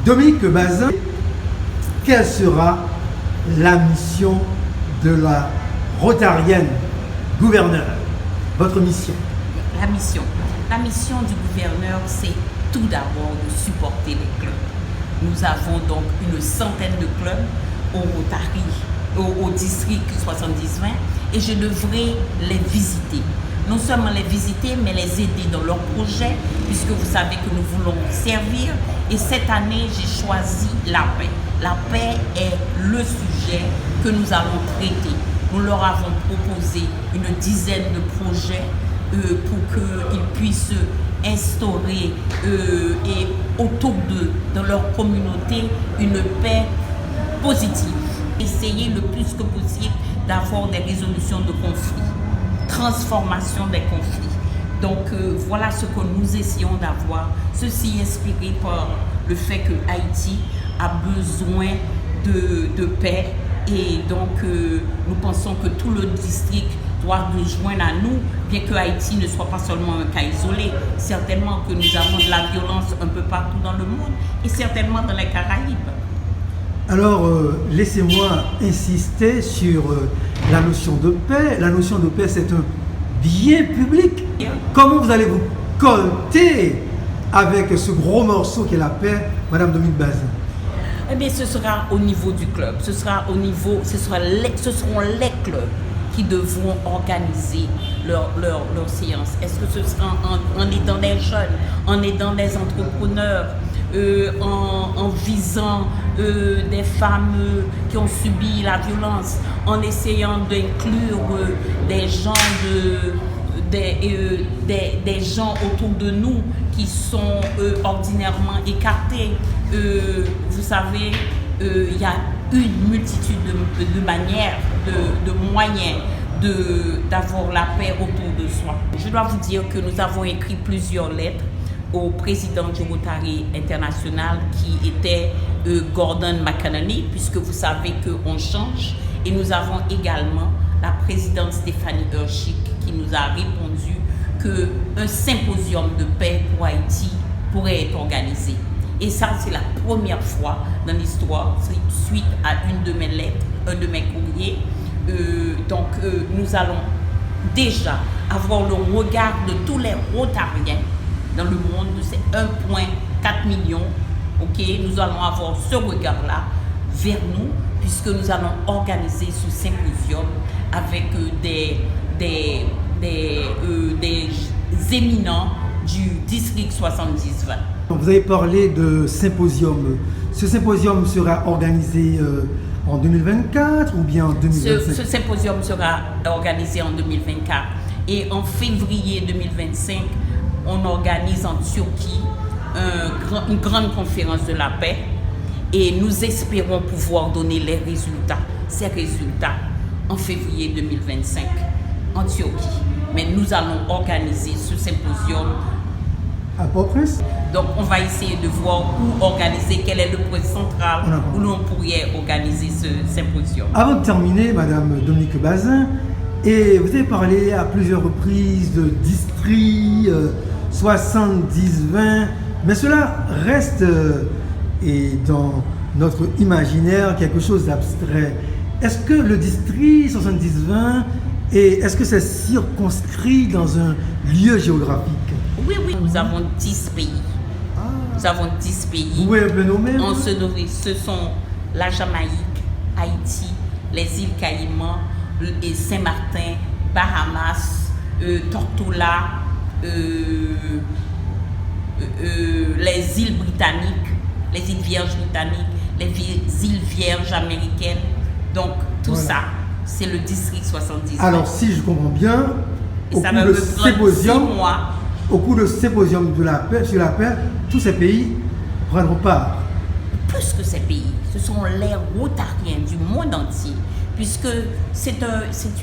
Dominique Bazin, quelle sera la mission de la Rotarienne gouverneur? Votre mission? La mission du gouverneur, c'est tout d'abord de supporter les clubs. Nous avons donc une centaine de clubs au Rotary, au district 70-20, et je devrais les visiter. Non seulement les visiter, mais les aider dans leurs projets, puisque vous savez que nous voulons servir. Et cette année, j'ai choisi la paix. La paix est le sujet que nous allons traiter. Nous leur avons proposé une dizaine de projets pour qu'ils puissent instaurer et autour d'eux, dans leur communauté, une paix positive. Essayer le plus que possible d'avoir des résolutions de conflits, transformation des conflits. Donc voilà ce que nous essayons d'avoir. Ceci inspiré par le fait que Haïti a besoin de paix, et donc nous pensons que tout le district doit nous joindre à nous, bien que Haïti ne soit pas seulement un cas isolé. Certainement que nous avons de la violence un peu partout dans le monde, et certainement dans les Caraïbes. Alors, laissez-moi insister sur la notion de paix. La notion de paix, c'est un bien public. Comment vous allez vous colter avec ce gros morceau qu'est la paix, Madame Dominique Bazin? Eh bien, ce sera au niveau du club. Ce seront les clubs qui devront organiser leur séance. Est-ce que ce sera en aidant des jeunes, en aidant des entrepreneurs, en visant des femmes qui ont subi la violence, en essayant d'inclure des gens autour de nous qui sont ordinairement écartés. Vous savez, il y a une multitude de manières, de moyens d'avoir la paix autour de soi. Je dois vous dire que nous avons écrit plusieurs lettres au président du Rotary International, qui était Gordon McAnany, puisque vous savez qu'on change. Et nous avons également la présidente Stéphanie Hershick, qui nous a répondu qu'un symposium de paix pour Haïti pourrait être organisé. Et ça, c'est la première fois dans l'histoire, suite à une de mes lettres, un de mes courriers. Donc, nous allons déjà avoir le regard de tous les Rotariens dans le monde. C'est 1,4 million. Okay? Nous allons avoir ce regard-là vers nous, puisque nous allons organiser ce symposium avec des éminents du district 70-20. Vous avez parlé de symposium. Ce symposium sera organisé en 2024 ou bien en 2025? Ce symposium sera organisé en 2024. Et en février 2025, on organise en Turquie une grande conférence de la paix. Et nous espérons pouvoir donner ces résultats en février 2025 en Turquie. Mais nous allons organiser ce symposium à Port-au-Prince. Donc on va essayer de voir où organiser, quel est le point central où l'on pourrait organiser ce symposium. Avant de terminer, Madame Dominique Bazin, et vous avez parlé à plusieurs reprises de district 70-20, mais cela reste et dans notre imaginaire quelque chose d'abstrait. Est-ce que le district 70-20, est-ce que c'est circonscrit dans un lieu géographique? Oui, nous avons 10 pays. Nous avons 10 pays. Vous pouvez le nommer? Ce sont la Jamaïque, Haïti, les îles Caïmans, et Saint-Martin, Bahamas, Tortola, les îles britanniques, les îles Vierges britanniques, les îles Vierges américaines. Donc tout ça, c'est le district 70. Alors si je comprends bien, au cours de symposium de la paix, sur la paix, tous ces pays prendront part. Plus que ces pays, ce sont les Rotariens du monde entier, puisque c'est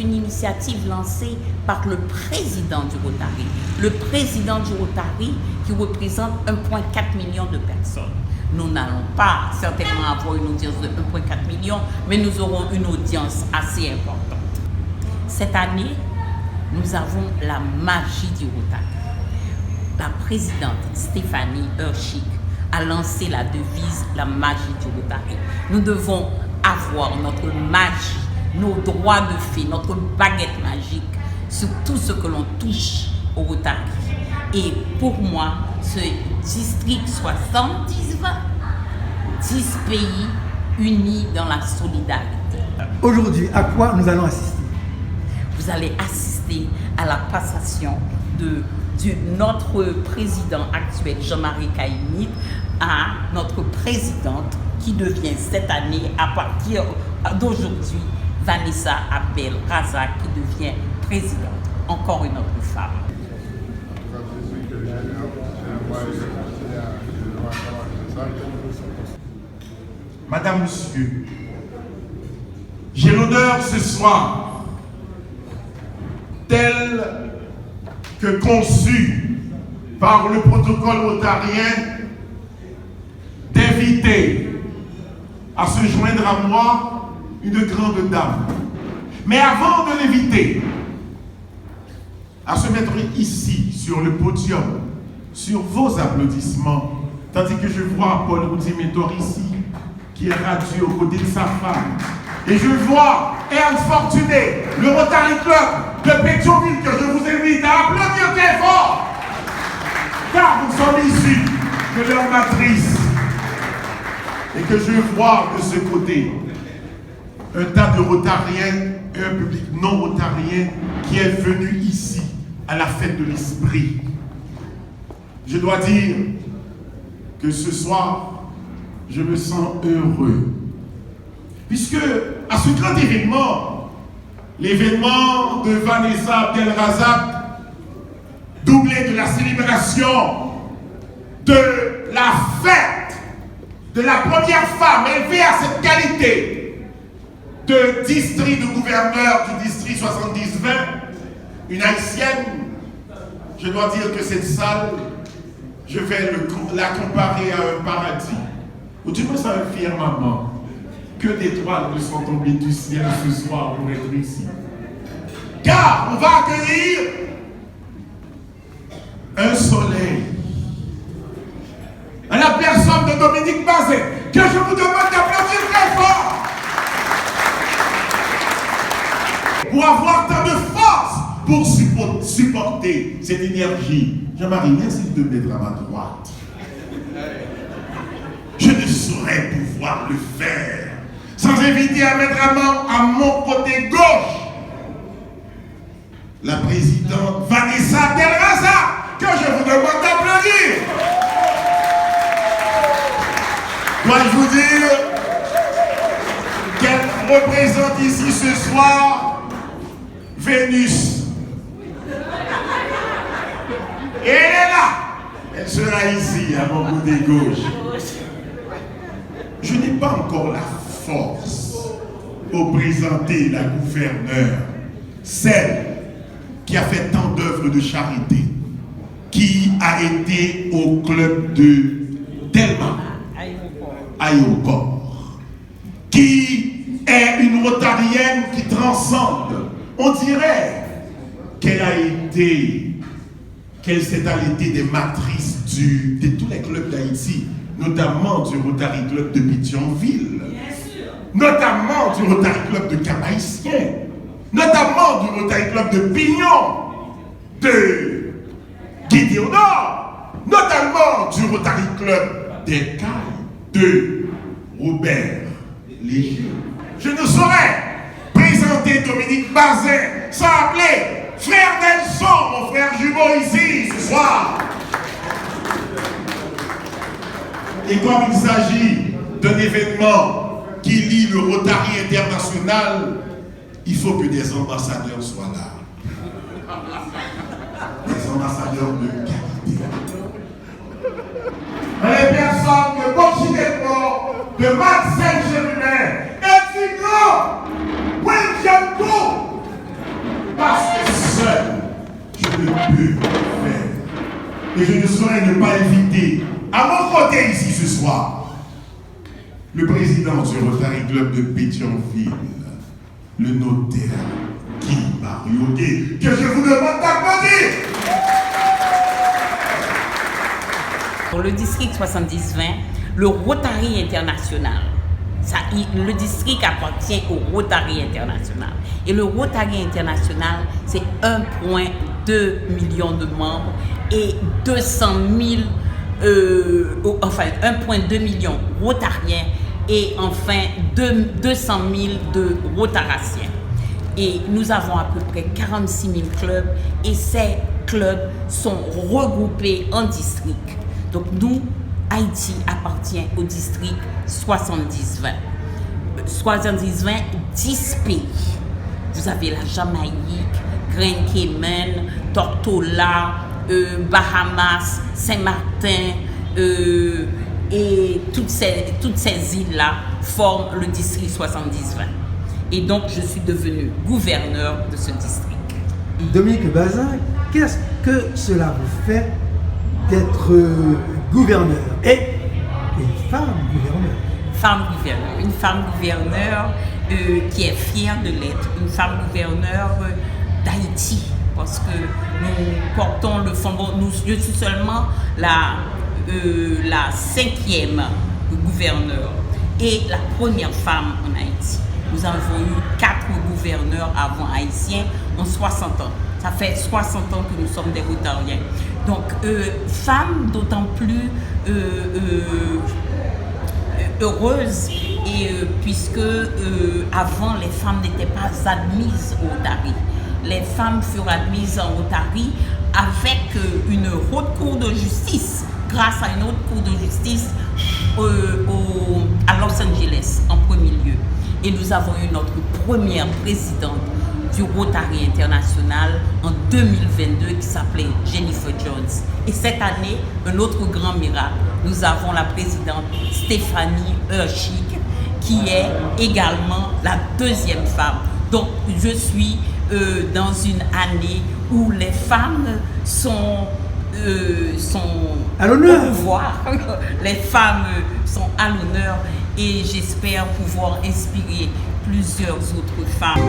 une initiative lancée par le président du Rotary. Le président du Rotary qui représente 1,4 million de personnes. Nous n'allons pas certainement avoir une audience de 1,4 million, mais nous aurons une audience assez importante. Cette année, nous avons la magie du Rotary. La présidente Stéphanie Hershick a lancé la devise « La magie du Rotary ». Nous devons avoir notre magie, nos droits de fait, notre baguette magique sur tout ce que l'on touche au Rotary. Et pour moi, ce district 70-20, 10 pays unis dans la solidarité. Aujourd'hui, à quoi nous allons assister? Vous allez assister à la passation de notre président actuel, Jean-Marie Caïmite, à notre présidente qui devient cette année, à partir d'aujourd'hui, Vanessa Abdel-Razak, qui devient présidente. Encore une autre femme. Madame, Monsieur, j'ai l'honneur ce soir, tel que conçu par le protocole rotarien, d'inviter à se joindre à moi une grande dame. Mais avant de l'inviter à se mettre ici, sur le podium, sur vos applaudissements, tandis que je vois Paul Rudimentor ici, qui est radieux aux côtés de sa femme, et je vois Ernst Fortuné, le Rotary Club de Pétionville, que je vous invite à applaudir très fort, car nous sommes issus de leur matrice, et que je vois de ce côté un tas de Rotariens et un public non rotarien qui est venu ici à la fête de l'esprit. Je dois dire que ce soir, je me sens heureux, puisque à ce grand événement, l'événement de Vanessa Abdel-Razak, doublé de la célébration de la fête de la première femme élevée à cette qualité de district de gouverneur du district 70-20, une haïtienne, je dois dire que cette salle, je vais la comparer à un paradis, ou du moins à un firmament. Que d'étoiles nous sont tombées du ciel ce soir pour être ici. Car on va accueillir un soleil à la personne de Dominique Bazin, que je vous demande d'applaudir très fort pour avoir tant de force pour supporter cette énergie. Jean-Marie, merci de me mettre à ma droite. Je ne saurais pouvoir le faire sans inviter à mettre à mon côté gauche la présidente Vanessa Abdel-Razak, que je vous demande d'applaudir. Dois-je vous dire qu'elle représente ici ce soir Vénus. Et elle est là. Elle sera ici à mon côté gauche. Je n'ai pas encore la force pour présenter la gouverneure, celle qui a fait tant d'œuvres de charité, qui a été au club de Delma, Aéroport, qui est une rotarienne qui transcende. On dirait qu'elle s'est allaitée des matrices de tous les clubs d'Haïti, notamment du Rotary Club de Pétionville, notamment du Rotary Club de Cap-Haïtien, notamment du Rotary Club de Pignon, de Guy-Théodore, notamment du Rotary Club des Cailles, de Robert Léger. Je ne saurais présenter Dominique Bazin sans appeler frère Nelson, mon frère jumeau ici ce soir. Et comme il s'agit d'un événement qui lie le Rotary international, il faut que des ambassadeurs soient là. Des ambassadeurs de qualité. Les personnes de Bochidéco, de Marcel Géminet, et du grand William Go. Parce que seul, je ne peux le faire. Et je ne saurais ne pas inviter à mon côté ici ce soir le président du Rotary Club de Pétionville, le notaire Guy Marioguet, que je vous demande d'applaudir. Alors, le district 70-20, le Rotary International, le district appartient au Rotary International. Et le Rotary International, c'est 1,2 million de membres et 1,2 million rotariens et enfin 200 000 de rotaraciens. Et nous avons à peu près 46 000 clubs et ces clubs sont regroupés en districts. Donc nous, Haïti appartient au district 70-20. 70-20, 10 pays. Vous avez la Jamaïque, Grand Cayman, Tortola, Bahamas, Saint-Martin, et toutes ces îles-là forment le district 70-20. Et donc, je suis devenu gouverneur de ce district. Dominique Bazin, qu'est-ce que cela vous fait d'être gouverneur et une femme gouverneur? Une femme gouverneur qui est fière de l'être, une femme gouverneur d'Haïti, parce que nous portons le flambeau. Je suis seulement la 5e gouverneur et la première femme en Haïti. Nous avons eu 4 gouverneurs avant haïtiens en 60 ans. Ça fait 60 ans que nous sommes des Rotariens. Donc, femme d'autant plus heureuse, et puisque avant les femmes n'étaient pas admises au Rotary. Les femmes furent admises en Rotary avec une haute cour de justice, grâce à une haute cour de justice à Los Angeles en premier lieu. Et nous avons eu notre première présidente du Rotary International en 2022 qui s'appelait Jennifer Jones. Et cette année, un autre grand miracle, nous avons la présidente Stéphanie Hershig qui est également la 2e femme. Donc je suis dans une année où les femmes sont à l'honneur. au pouvoir. Les femmes sont à l'honneur et j'espère pouvoir inspirer plusieurs autres femmes.